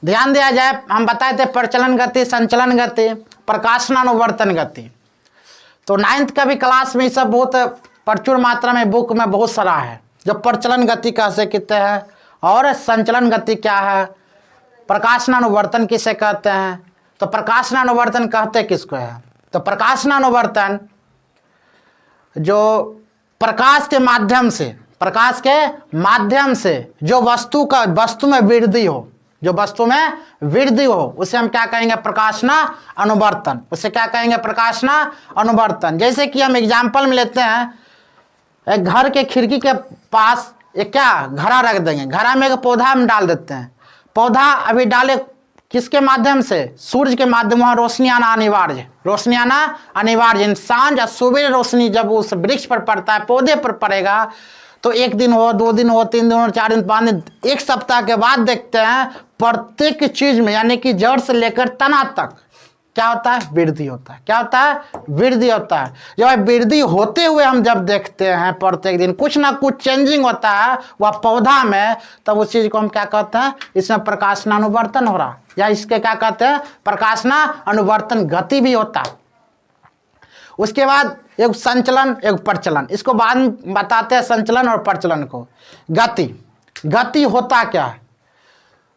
ध्यान दिया जाए, हम बताए थे प्रचलन गति, संचलन गति, प्रकाशनानुवर्तन गति। तो 9th का भी क्लास में सब बहुत प्रचुर मात्रा में बुक में बहुत सारा है, जो प्रचलन गति कैसे कहते हैं और संचलन गति क्या है, प्रकाशनानुवर्तन किसे कहते हैं। तो प्रकाशनानुवर्तन कहते किसको है? तो प्रकाशनानुवर्तन जो प्रकाश के माध्यम से जो वस्तु में वृद्धि हो, जो वस्तु में वृद्धि हो, उसे हम क्या कहेंगे? प्रकाशना अनुवर्तन। उसे क्या कहेंगे? प्रकाशना अनुवर्तन। जैसे कि हम एग्जाम्पल में लेते हैं, एक घर के खिड़की के पास एक क्या घड़ा रख देंगे, घड़ा में एक पौधा हम डाल देते हैं। पौधा अभी डाले किसके माध्यम से? सूर्य के माध्यम, वहां रोशनी आना अनिवार्य, रोशनी आना अनिवार्य। सांझ या सुबह रोशनी जब उस वृक्ष पर पड़ता है, पौधे पर पड़ेगा, तो 1 दिन हो, 2 दिन हो, 3 दिन हो, 4 दिन, 5 दिन, 1 सप्ताह के बाद देखते हैं प्रत्येक चीज में, यानी कि जड़ से लेकर तना तक क्या होता है? वृद्धि होता है। क्या होता है? वृद्धि होता है। जब वृद्धि होते हुए हम जब देखते हैं प्रत्येक दिन कुछ ना कुछ चेंजिंग होता है वह पौधा में, तब उस चीज को हम क्या कहते हैं? इसमें प्रकाशनानुवर्तन हो रहा, या इसके क्या कहते हैं? प्रकाशना अनुवर्तन गति भी होता है। उसके बाद एक संचलन, एक प्रचलन, इसको बाद में बताते हैं संचलन और प्रचलन को। गति होता क्या है?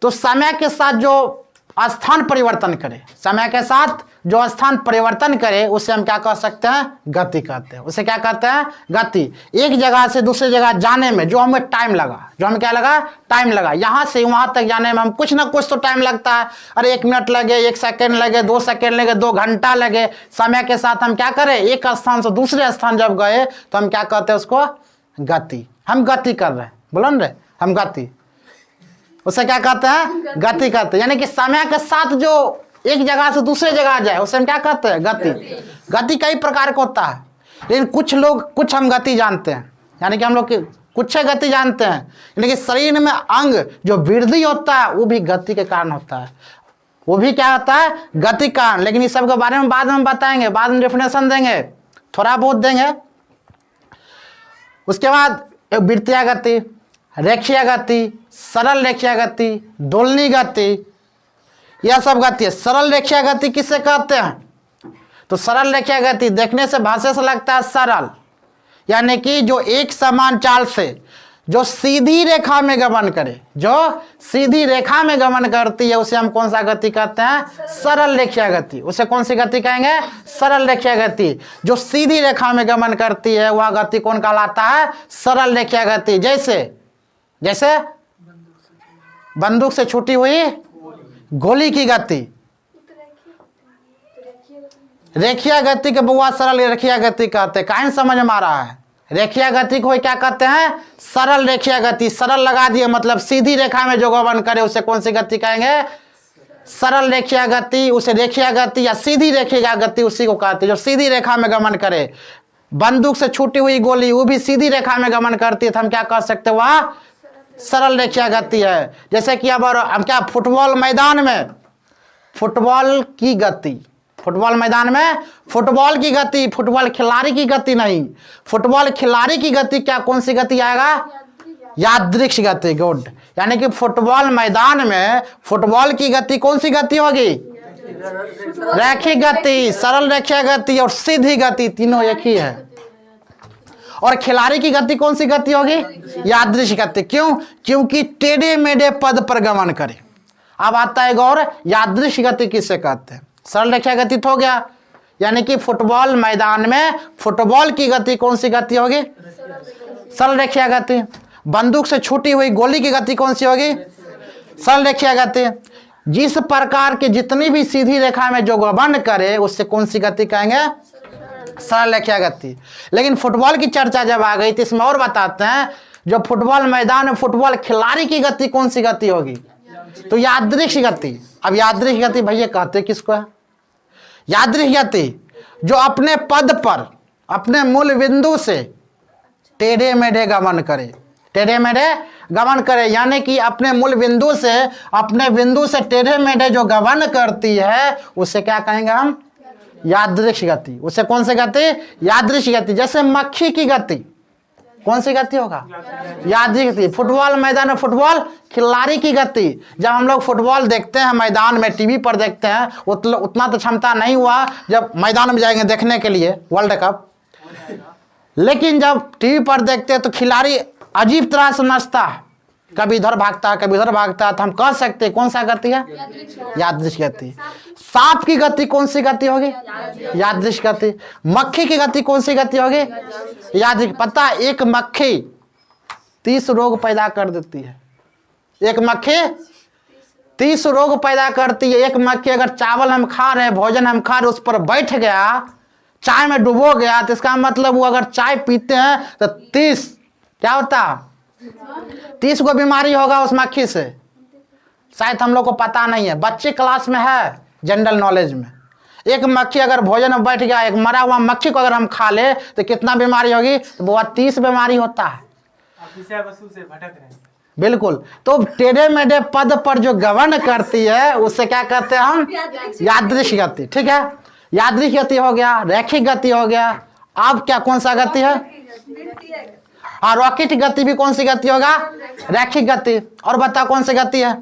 तो समय के साथ जो स्थान परिवर्तन करे, समय के साथ जो स्थान परिवर्तन करे, उसे हम क्या कह सकते हैं? गति कहते हैं। उसे क्या कहते हैं? गति। एक जगह से दूसरी जगह जाने में जो हमें टाइम लगा, जो हमें क्या लगा? टाइम लगा। यहां से वहां तक जाने में हम कुछ ना कुछ तो टाइम लगता है। अरे 1 मिनट लगे, 1 सेकेंड लगे, 2 सेकेंड लगे, 2 घंटा लगे। समय के साथ हम क्या करें? एक स्थान से दूसरे स्थान जब गए तो हम क्या कहते हैं? उसको गति। हम गति कर रहे हैं, बोलो ना रे, हम गति। उसे क्या कहते हैं? गति कहते हैं। यानी कि समय के साथ जो एक जगह से दूसरे जगह जाए, उसे हम क्या कहते हैं? गति। गति कई प्रकार का होता है, लेकिन कुछ हम गति जानते हैं, यानी कि हम लोग कुछ गति जानते हैं, यानी कि शरीर में अंग जो वृद्धि होता है वो भी गति के कारण होता है। वो भी क्या होता है? गति के कारण। लेकिन इस सब के बारे में बाद में बताएंगे, बाद में डेफिनेशन देंगे, थोड़ा बहुत देंगे। उसके बाद वृत्तीय गति, रेखीय गति, सरल रेखीय गति, दोलनी गति, यह सब गति है। सरल रेखीय गति किसे कहते हैं? तो सरल रेखीय गति देखने से, भाषा से लगता है सरल, यानी कि जो एक समान चाल से जो सीधी रेखा में गमन करे, जो सीधी रेखा में गमन करती है, उसे हम कौन सा गति कहते हैं? सरल रेखीय गति। उसे कौन सी गति कहेंगे? सरल रेखीय गति। जो सीधी रेखा में गमन करती है वह गति कौन कहलाता है? सरल रेखीय गति। जैसे बंदूक से छूटी हुई गोली की गति। रेखीय गति के बुआ सरल रेखीय गति कहते हैं। काहे समझ में आ रहा है? रेखीय गति को क्या कहते हैं? सरल रेखीय गति। सरल लगा दिए मतलब सीधी रेखा में जो गमन करे, उसे कौन सी गति कहेंगे? सरल रेखीय गति। उसे रेखीय गति या सीधी रेखीय गति उसी को कहते हैं, जो सीधी रेखा में गमन करे। बंदूक से छूटी हुई गोली वो भी सीधी रेखा में गमन करती है, तो हम क्या कह सकते हैं? वह सरल रेखीय गति है। जैसे कि अब हम क्या, फुटबॉल मैदान में फुटबॉल की गति, फुटबॉल मैदान में फुटबॉल की गति, फुटबॉल खिलाड़ी की गति नहीं। फुटबॉल खिलाड़ी की गति क्या, कौन सी गति आएगा? यादृक्ष गति। गुड। यानी कि फुटबॉल मैदान में फुटबॉल की गति कौन सी गति होगी? रैखिक गति, सरल रेखीय गति और सीधी गति, तीनों एक ही है। और खिलाड़ी की गति कौन सी गति होगी? यादृश गति। क्यों? क्योंकि टेढ़े मेढ़े पद पर गमन करे। अब आता है गौर, यादृश गति किसे कहते हैं? सरल रेखीय गति तो हो गया, यानी कि फुटबॉल मैदान में फुटबॉल की गति कौन सी गति होगी? सरल रेखीय गति। बंदूक से छूटी हुई गोली की गति कौन सी होगी? सरल रेखीय गति। जिस प्रकार के जितनी भी सीधी रेखा में जो गमन करे उससे कौन सी गति कहेंगे? सरल रेखीय गति। लेकिन फुटबॉल की चर्चा जब आ गई तो इसमें और बताते हैं, जो फुटबॉल मैदान में फुटबॉल खिलाड़ी की गति कौन सी गति होगी? तो यादृक्ष गति। अब यादृक्ष गति भैया कहते किसको है? यादृक्ष गति जो अपने पद पर अपने मूल बिंदु से टेढ़े मेढ़े गमन करे, टेढ़े मेढ़े गमन करे, यानी कि अपने मूल बिंदु से टेढ़े मेढ़े जो गमन करती है उसे क्या कहेंगे हम? यादृक्ष गति। उसे कौन सी गति? यादृक्ष गति। जैसे मक्खी की गति, कौन सी गति होगा? यादृच्छिक गति। फुटबॉल मैदान में फुटबॉल खिलाड़ी की गति। जब हम लोग फुटबॉल देखते हैं मैदान में, टीवी पर देखते हैं, उतना तो क्षमता नहीं हुआ जब मैदान में जाएंगे देखने के लिए वर्ल्ड कप। लेकिन जब टीवी पर देखते हैं तो खिलाड़ी अजीब तरह से नाचता है, कभी इधर भागता है कभी उधर भागता है, तो हम कह सकते हैं कौन सा गति है? यादृच्छिक गति। सांप की गति कौन सी गति होगी? यादृच्छिक गति। मक्खी की गति कौन सी गति होगी? यादृच्छिक। पता है एक मक्खी 30 रोग पैदा कर देती है। एक मक्खी 30 रोग पैदा करती है। एक मक्खी अगर चावल हम खा रहे हैं, भोजन हम खा रहे हैं, उस पर बैठ गया, चाय में डुबो गया, तो इसका मतलब वो अगर चाय पीते हैं तो 30 क्या होता है? 30 को बीमारी होगा उस मक्खी से। शायद हम लोग को पता नहीं है, बच्चे क्लास में है जनरल नॉलेज में। एक मक्खी अगर भोजन में बैठ गया, एक मरा हुआ मक्खी को अगर हम खा ले तो कितना बीमारी होगी? तो वो 30 बीमारी होता है। से भटक रहे। बिल्कुल। तो टेढ़े मेढ़े पद पर जो गमन करती है उससे क्या कहते हैं हम? यादृच्छिक गति। ठीक है, यादृच्छिक गति हो गया, रैखिक गति हो गया। अब क्या कौन सा गति है? हाँ, रॉकेट गति भी कौन सी गति होगा? रैखिक गति। और बता कौन सी गति है?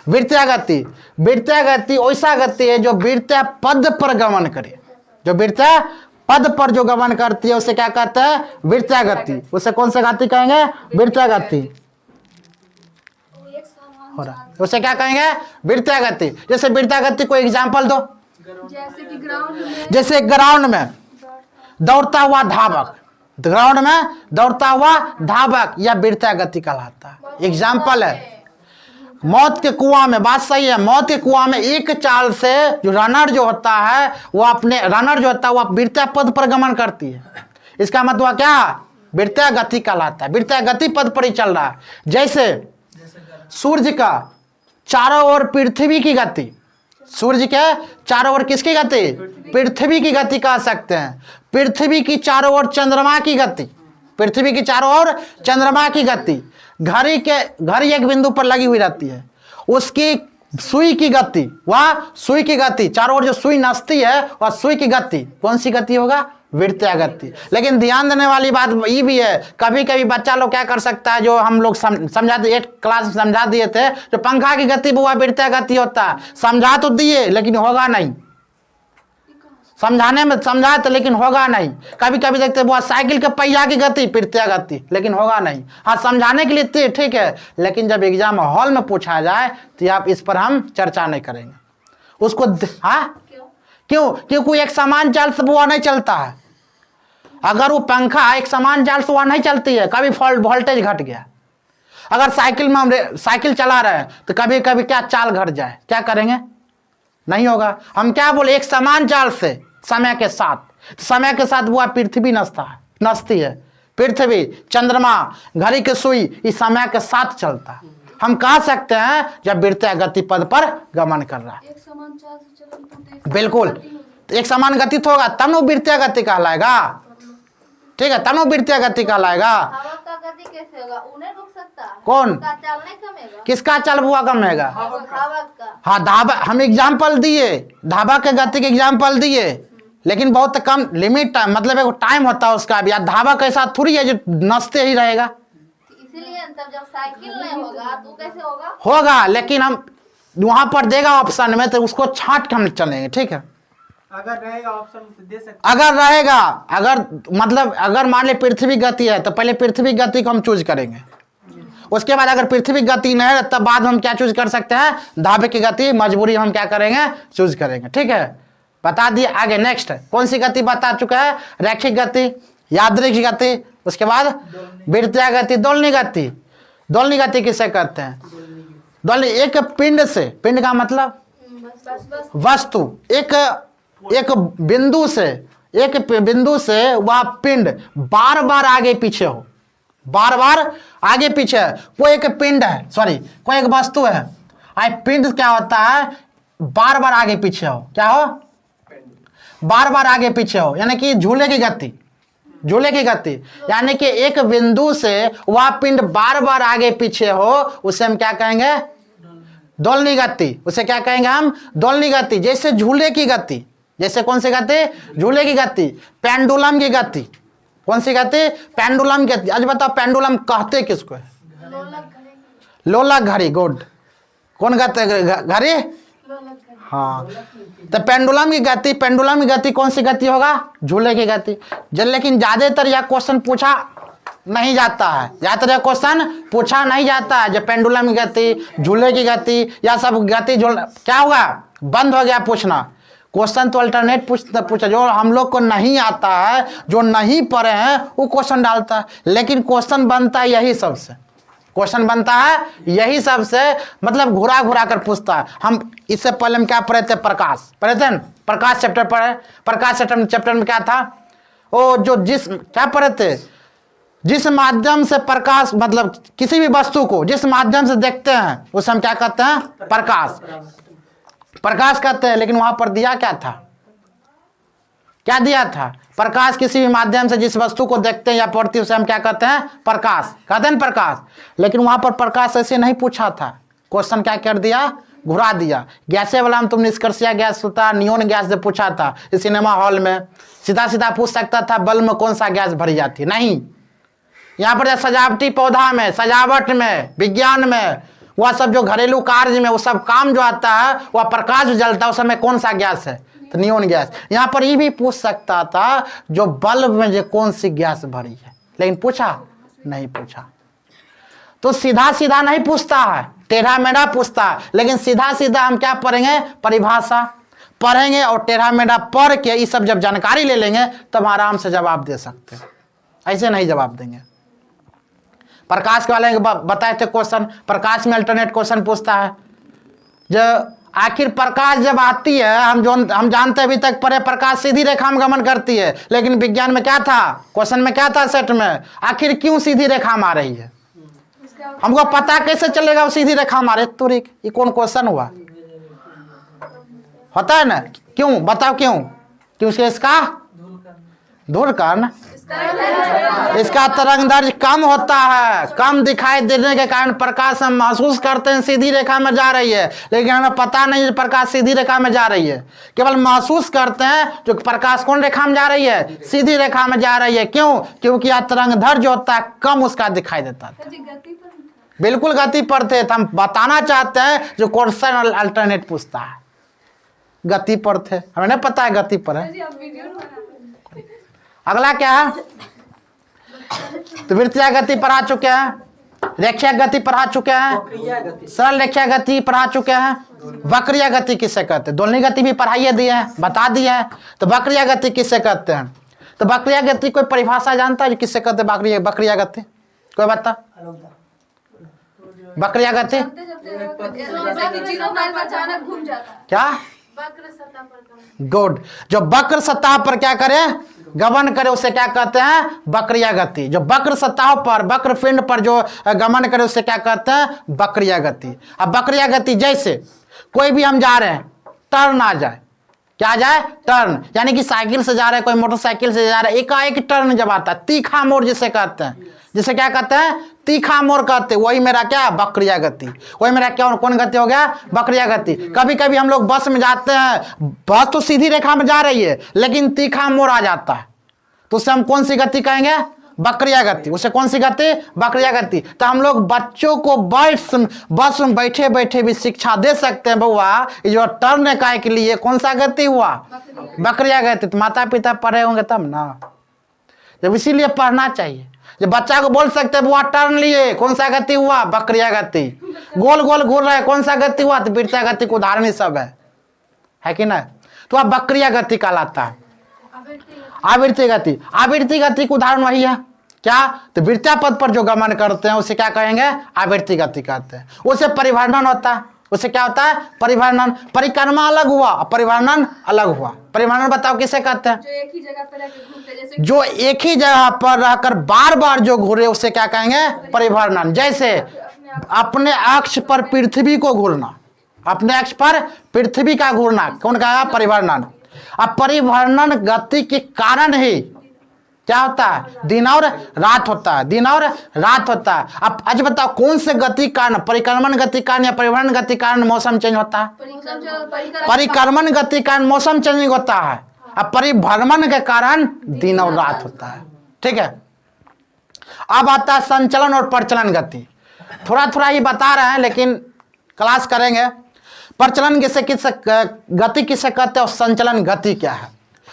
वृत्तीय गति। वृत्तीय गति वैसा गति है जो वृत्तीय पद पर गमन करे। जो वृत्तीय पद पर जो गमन करती है उसे क्या कहते हैं? वृत्तीय गति। उसे कौन सी गति कहेंगे? वृत्तीय गति। हो रहा उसे क्या कहेंगे? वृत्तीय गति। जैसे वृत्तीय गति को एग्जाम्पल दो। जैसे ग्राउंड में दौड़ता हुआ धावक, ग्राउंड में दौड़ता हुआ धावक, या वृत्तीय गति कहलाता है। एग्जाम्पल है मौत के कुआं में। बात सही है, मौत के कुआं में एक चाल से जो रनर जो होता है वो अपने रनर जो होता है वो वृत्तीय पद पर गमन करती है। इसका मतलब क्या? वृत्तीय गति कहलाता है। वृत्तीय गति पद पर ही चल रहा है। जैसे सूर्य का चारों ओर पृथ्वी की गति, सूर्य के चारों ओर किसकी गति? पृथ्वी की गति कह सकते हैं। पृथ्वी की चारों ओर चंद्रमा की गति, पृथ्वी की चारों ओर चंद्रमा की गति। घड़ी एक बिंदु पर लगी हुई रहती है, उसकी सुई की गति, वह सुई की गति, चारों ओर जो सुई नसती है वह सुई की गति कौन सी गति होगा? वृत्तीय गति। लेकिन ध्यान देने वाली बात ये भी है, कभी कभी बच्चा लोग क्या कर सकता है, जो हम लोग समझा 8 क्लास में समझा दिए थे, जो पंखा की गति वो वृत्तीय गति होता है। समझा तो दिए लेकिन होगा नहीं, समझाने में समझा तो लेकिन होगा नहीं। कभी कभी देखते वो साइकिल के पहिया की गति वृत्तीय गति, लेकिन होगा नहीं। हाँ, समझाने के लिए ठीक है, लेकिन जब एग्जाम हॉल में पूछा जाए तो आप इस पर हम चर्चा नहीं करेंगे उसको। हाँ क्यों? क्योंकि एक समान चाल से वो नहीं चलता है। अगर वो पंखा एक समान चाल से वो नहीं चलती है, कभी वोल्टेज घट गया, अगर साइकिल में हम साइकिल चला रहे हैं तो कभी कभी क्या चाल घट जाए, क्या करेंगे? नहीं होगा। हम क्या बोले? एक समान चाल से समय के साथ, समय के साथ वो पृथ्वी नसती है। पृथ्वी, चंद्रमा, घड़ी की सुई, इस समय के साथ चलता है। हम कह सकते हैं जब वृत्तीय गति पद पर गमन कर रहा है। एक समान चाल से चलन। बिल्कुल, एक समान गति होगा तब वो वृत्तीय गति कहलाएगा। ठीक है, तब वो वृत्तीय गति कहलाएगा। हवा का गति कैसे होगा? उन्हें रुक सकता है? कौन? उसका चाल नहीं कमेगा? किसका चाल बुआ कमेगा? हवा का। हाँ, धावा हम एग्जाम्पल दिए, धावा के गति के एग्जाम्पल दिए, लेकिन बहुत कम लिमिट टाइम, मतलब एक टाइम होता है उसका भी। धावा के साथ थोड़ी है जो नसते ही रहेगा। इसीलिए तब जब साइकिल नहीं होगा तो कैसे होगा? होगा, लेकिन हम वहां पर देगा ऑप्शन में तो उसको छांट के हम चलेंगे। ठीक है, अगर रहेगा ऑप्शन तो दे सकते। अगर रहेगा, अगर मतलब अगर मान ले पृथ्वी गति है तो पहले पृथ्वी गति को हम चूज करेंगे। उसके बाद अगर पृथ्वी गति नहीं है तब बाद हम क्या चूज कर सकते हैं? धावे की गति मजबूरी हम क्या करेंगे? चूज करेंगे। ठीक है, बता दिए। आगे नेक्स्ट कौन सी गति बता चुका है? रैखिक गति, यादृच्छिक गति, उसके बाद वृत्तीय गति, दोलनी गति। दोलनी गति किसे कहते हैं? दोलनी एक पिंड से, पिंड का मतलब वस्तु, एक बिंदु से वह पिंड बार बार आगे पीछे हो, बार बार आगे पीछे। कोई एक पिंड है, सॉरी कोई एक वस्तु है, आई पिंड क्या होता है? बार बार आगे पीछे हो। क्या हो? बार बार आगे पीछे हो, यानी कि झूले की गति, झूले की गति, यानी कि एक बिंदु से वह पिंड बार बार आगे पीछे हो, उसे हम क्या कहेंगे? दोलनी गति। उसे क्या कहेंगे हम? दोलनी गति। जैसे झूले की गति, जैसे कौन सी गति? झूले की गति। पेंडुलम की गति, कौन सी गति? पेंडुलम गति। आज बताओ पेंडुलम कहते किसको है? लोलक घड़ी। गुड। कौन गति? घड़ी। हाँ, तो पेंडुलम की गति कौन सी गति होगा? झूले की गति। लेकिन ज्यादातर यह क्वेश्चन पूछा नहीं जाता है, ज्यादातर यह क्वेश्चन पूछा नहीं जाता है। जब पेंडुलम की गति, झूले की गति, या सब गति जो क्या होगा, बंद हो गया पूछना। क्वेश्चन तो अल्टरनेट पूछा, जो हम लोग को नहीं आता है, जो नहीं पढ़े हैं, वो क्वेश्चन डालता है। लेकिन क्वेश्चन बनता है यही सबसे, क्वेश्चन बनता है यही सबसे, मतलब घुरा घुरा कर पूछता है। हम इससे पहले हम क्या पढ़े थे? प्रकाश पढ़े थे ना? प्रकाश चैप्टर पढ़े। प्रकाश चैप्टर में क्या था? ओ जो क्या पढ़े थे? जिस माध्यम से प्रकाश, मतलब किसी भी वस्तु को जिस माध्यम से देखते हैं उसे हम क्या कहते हैं? प्रकाश कहते हैं। लेकिन वहां पर दिया क्या था? क्या दिया था? प्रकाश किसी भी माध्यम से जिस वस्तु को देखते हैं या पढ़ते हैं उसे हम क्या कहते हैं? प्रकाश कहते हैं, प्रकाश। लेकिन वहां पर प्रकाश ऐसे नहीं पूछा था। क्वेश्चन क्या कर दिया? घुरा दिया। गैसे वाला हम तुम निष्कर्षीय गैस होता, नियोन गैस से पूछा था इस सिनेमा हॉल में, सीधा सीधा पूछ सकता था बल्ब में कौन सा गैस भरी जाती? नहीं। यहाँ पर सजावटी पौधा में, सजावट में, विज्ञान में, वह सब जो घरेलू कार्य में वो सब काम जो आता है, वह प्रकाश जो जलता है उस समय कौन सा गैस है? तो नियोन गैस। यहाँ पर ये भी पूछ सकता था जो बल्ब में जो कौन सी गैस भरी है, लेकिन पूछा नहीं पूछा। तो सीधा सीधा नहीं पूछता है, टेढ़ा मेढ़ा पूछता है। लेकिन सीधा सीधा हम क्या पढ़ेंगे? परिभाषा पढ़ेंगे और टेढ़ा मेढ़ा पढ़ के ये सब जब जानकारी ले लेंगे तब आराम से जवाब दे सकते हैं। ऐसे नहीं जवाब देंगे। प्रकाश के वाले बताए थे क्वेश्चन, प्रकाश में अल्टरनेट क्वेश्चन पूछता है। जो आखिर प्रकाश जब आती है, हम जानते हैं अभी तक पढ़े, प्रकाश सीधी रेखा में गमन करती है। लेकिन विज्ञान में क्या था? क्वेश्चन में क्या था सेट में? आखिर क्यों सीधी रेखा में आ रही है? हमको पता कैसे चलेगा वो सीधी रेखा मारे? तो ये कौन क्वेश्चन हुआ? होता है ना, क्यों? बताओ क्यों? क्योंकि इसका धूल कर्ण, इसका तरंग दैर्घ्य कम होता है। कम दिखाई देने के कारण प्रकाश हम महसूस करते हैं सीधी रेखा में जा रही है, लेकिन हमें पता नहीं है प्रकाश सीधी रेखा में जा रही है। केवल महसूस करते हैं जो प्रकाश कौन रेखा में जा रही है? सीधी रेखा में जा रही है। क्यों? क्योंकि यह तरंग दैर्घ्य जो होता है कम उसका दिखाई देता है। बिल्कुल गति पर थे। तो हम बताना चाहते हैं जो क्वेश्चन अल्टरनेट पूछता है गति पर थे, हमें नहीं पता है गति पर है। अगला क्या है? तो वृत्तीय गति पढ़ा चुके हैं, रेखीय गति पढ़ा चुके हैं, सरल रेखीय गति पढ़ा चुके हैं। वक्रीय गति किसे कहते हैं? दोलनी गति भी पढ़ाइए दिए हैं, बता दिए हैं। तो वक्रीय गति किसे कहते हैं? तो वक्रीय गति कोई परिभाषा जानता है किसे कहते हैं? वक्रीय गति कोई बता? वक्रीय गति क्या? गुड। जो वक्र सतह पर क्या करे? गमन करे उसे क्या कहते हैं? वक्रीय गति। जो वक्र सतह पर, वक्र पिंड पर जो गमन करे उसे क्या कहते हैं? वक्रीय गति। अब वक्रीय गति जैसे कोई भी हम जा रहे हैं, टर्न आ जाए, क्या आ जाए? टर्न। यानी कि साइकिल से जा रहे हैं, कोई मोटरसाइकिल से जा रहा है, एकाएक टर्न जब आता है, तीखा मोड़ जिसे कहते हैं, जिसे क्या कहते हैं? तीखा मोड़ कहते हैं। वही मेरा क्या? वक्रीय गति। वही मेरा क्या? कौन गति हो गया? वक्रीय गति। कभी कभी हम लोग बस में जाते हैं, बस तो सीधी रेखा में जा रही है लेकिन तीखा मोड़ आ जाता है, तो उसे हम कौन सी गति कहेंगे? वक्रीय गति। उसे कौन सी गति? वक्रीय गति। तो हम लोग बच्चों को बस में बैठे बैठे भी शिक्षा दे सकते हैं, बउआ ये जो टर्न काय के लिए कौन सा गति हुआ? वक्रीय गति। तो माता पिता पढ़े होंगे तब ना, जब इसीलिए पढ़ना चाहिए। जब बच्चा को बोल सकते हैं बुआ टर्न लिए, कौन सा गति हुआ? वक्रीय गति। गोल गोल घूर रहे, कौन सा गति हुआ? तो वृत्तीय गति को उदाहरण ही सब है कि नहीं? तो अब वक्रीय गति कहलाता है। आवृत्ति गति। आवृत्ति गति का उदाहरण वही है क्या? तो वृत्तीय पथ पर जो गमन करते हैं उसे क्या कहेंगे? आवृत्ति गति कहते हैं। उसे परिवर्णन होता है। उसे क्या होता है? परिवर्णन। परिक्रमा अलग हुआ, परिवर्णन अलग हुआ। परिवर्णन बताओ किसे कहते हैं? जो एक ही जगह पर रहकर घूमते, जैसे जो एक ही जगह पर रहकर बार बार जो घूरे उसे क्या कहेंगे? परिवर्णन। जैसे अपने अक्ष पर पृथ्वी को घूरना, अपने अक्ष पर पृथ्वी का घूरना कौन कहा? परिवर्णन। अब परिवर्णन गति के कारण ही क्या होता है? दिन और रात होता है, दिन और रात होता है। अब आज बताओ कौन से गति कारण, परिक्रमण गति कारण या परिवर्तन गति कारण मौसम चेंज होता है? परिक्रमण गति कारण मौसम चेंजिंग होता है, अब परिभ्रमण के कारण दिन और रात होता है। ठीक है। अब आता है संचलन और प्रचलन गति। थोड़ा थोड़ा ही बता रहे हैं लेकिन क्लास करेंगे। प्रचलन किसे किसे गति किसे कहते हैं और संचलन गति क्या है।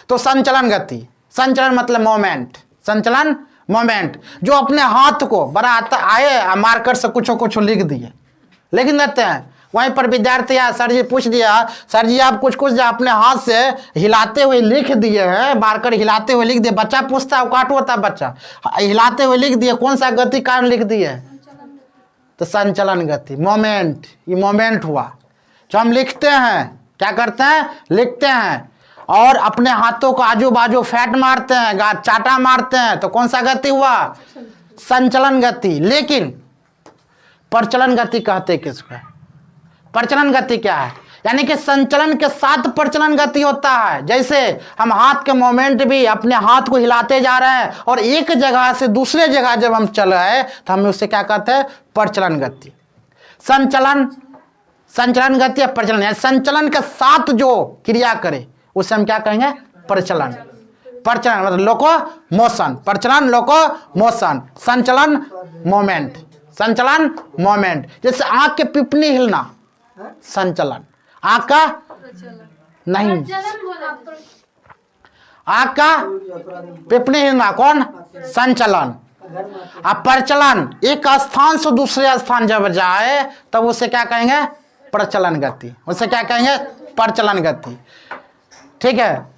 तो संचलन गति, संचलन मतलब मोमेंट, संचलन मोमेंट। जो अपने हाथ को बड़ा आता आए मार्कर से कुछ लिख दिए, लिख देते हैं। वहीं पर विद्यार्थी या सर जी पूछ दिया, सर जी आप कुछ जो अपने हाथ से हिलाते हुए लिख दिए हैं, मार्कर हिलाते हुए लिख दिए। बच्चा पूछता है, काट होता है बच्चा, हिलाते हुए लिख दिए, कौन सा गति कारण लिख दिए? तो संचलन गति, मोमेंट। ये मोमेंट हुआ जो हम लिखते हैं, क्या करते हैं? लिखते हैं और अपने हाथों को आजू बाजू फैट मारते हैं, चाटा मारते हैं, तो कौन सा गति हुआ? संचलन गति। लेकिन प्रचलन गति कहते किसको? प्रचलन गति क्या है? यानी कि संचलन के साथ प्रचलन गति होता है। जैसे हम हाथ के मोमेंट भी अपने हाथ को हिलाते जा रहे हैं और एक जगह से दूसरे जगह जब हम चल रहे हैं तो हम उससे क्या कहते हैं? प्रचलन गति। संचलन, संचलन गति या प्रचलन, यानी संचलन के साथ जो क्रिया करे उसे हम क्या कहेंगे? प्रचलन। प्रचलन मतलब लोको मोशन, प्रचलन लोको मोशन, संचलन मोमेंट, संचलन मोमेंट। जैसे आंख के पिपनी हिलना, संचलन। आंख का नहीं, आंख का पिपनी हिलना कौन? संचलन। अब प्रचलन, एक स्थान से दूसरे स्थान जब जाए तब उसे क्या कहेंगे? प्रचलन गति। उसे क्या कहेंगे? प्रचलन गति। ठीक है।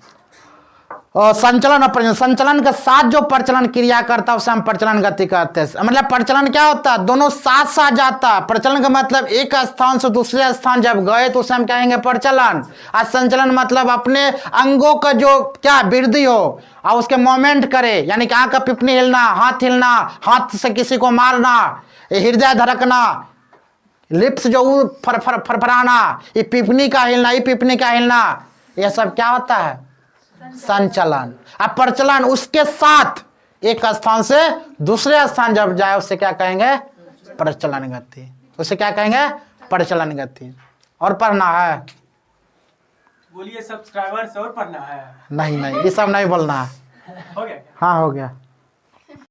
और संचलन और प्रचलन, संचलन के साथ जो प्रचलन क्रिया करता है उसे हम प्रचलन गति कहते हैं। मतलब प्रचलन क्या होता है? दोनों साथ साथ जाता है। प्रचलन का मतलब एक स्थान से दूसरे स्थान जब गए तो उसे हम कहेंगे प्रचलन। और संचलन मतलब अपने अंगों का जो क्या वृद्धि हो और उसके मोमेंट करे, यानी कि आंख का पिपनी हिलना, हाथ हाथ से किसी को मारना, हृदय धड़कना, लिप्स जो फरफराना, ये पिपनी का हिलना, ये पिपनी का हिलना, यह सब क्या होता है? संचलन। अब प्रचलन उसके साथ एक स्थान से दूसरे स्थान जब जाए उसे क्या कहेंगे? प्रचलन गति। उसे क्या कहेंगे? प्रचलन गति। और पढ़ना है? बोलिए सब्सक्राइबर्स और पढ़ना है? नहीं ये सब नहीं बोलना है। हो गया? हाँ हो गया।